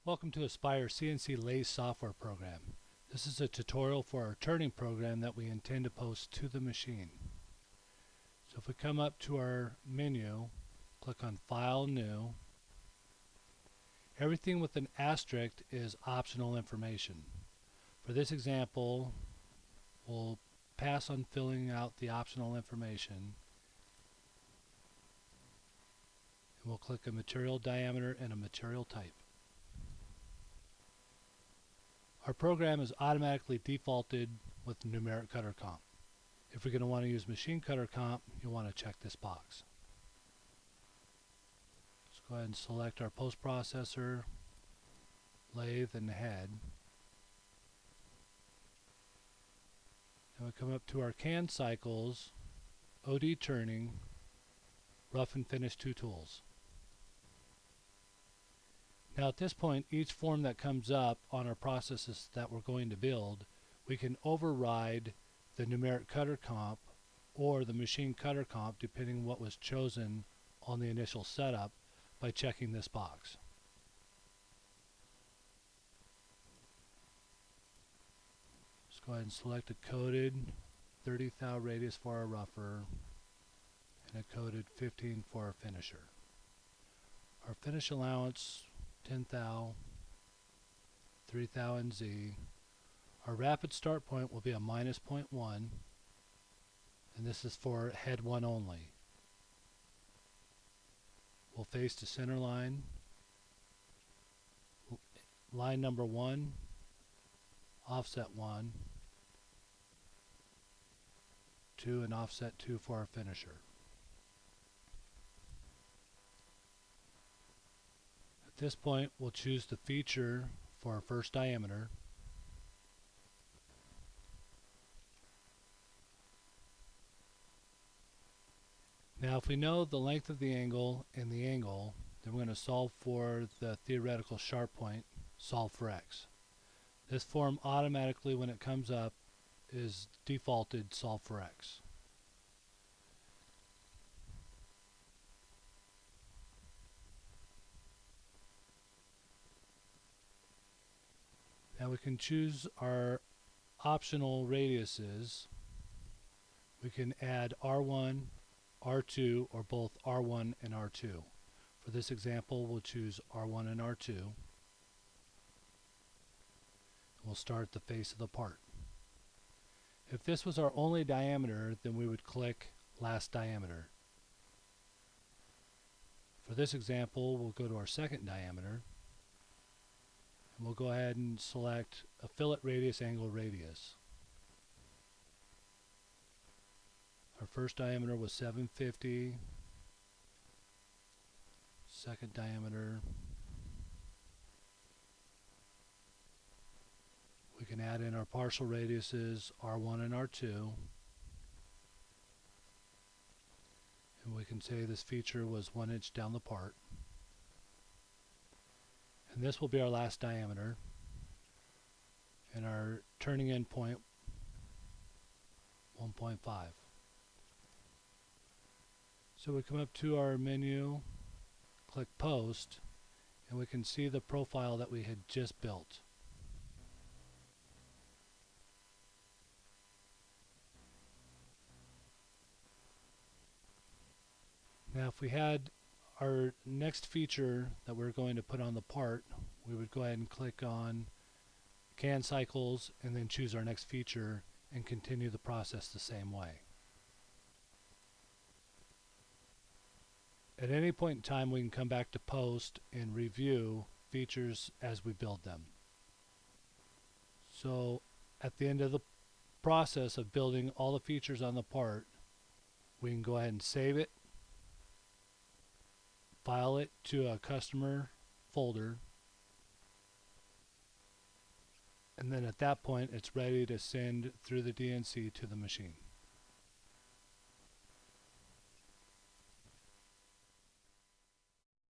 Welcome to Aspire CNC Lathe software program. This is a tutorial for our turning program that we intend to post to the machine. So if we come up to our menu, click on File, New. Everything with an asterisk is optional information. For this example, we'll pass on filling out the optional information. And we'll click a material diameter and a material type. Our program is automatically defaulted with numeric cutter comp. If we're going to want to use machine cutter comp, you'll want to check this box. Let's go ahead and select our post processor, lathe, and head. And we come up to our CAN cycles, OD turning, rough and finish 2 tools. Now at this point, each form that comes up on our processes that we're going to build, we can override the numeric cutter comp or the machine cutter comp depending on what was chosen on the initial setup by checking this box. Let's go ahead and select a coded 30 thou radius for our rougher and a coded 15 for our finisher. Our finish allowance 10 thou, 3 thou in Z. Our rapid start point will be a minus 0.1, and this is for head 1 only. We'll face to center line, line number 1, offset 1, 2, and offset 2 for our finisher. At this point, we'll choose the feature for our first diameter. Now if we know the length of the angle and the angle, then we're going to solve for the theoretical sharp point, solve for x. This form automatically, when it comes up, is defaulted solve for x. Now we can choose our optional radiuses. We can add R1, R2, or both R1 and R2. For this example, we'll choose R1 and R2. We'll start at the face of the part. If this was our only diameter, then we would click last diameter. For this example, we'll go to our second diameter. And we'll go ahead and select a fillet radius, angle radius. Our first diameter was 750. Second diameter. We can add in our partial radiuses, R1 and R2. And we can say this feature was 1 inch down the part. And this will be our last diameter. And our turning end point, 1.5. So we come up to our menu, click Post, and we can see the profile that we had just built. Now if we had our next feature that we're going to put on the part, we would go ahead and click on CAN cycles and then choose our next feature and continue the process the same way. At any point in time, we can come back to Post and review features as we build them. So at the end of the process of building all the features on the part, we can go ahead and save it, file it to a customer folder, and then at that point it's ready to send through the DNC to the machine.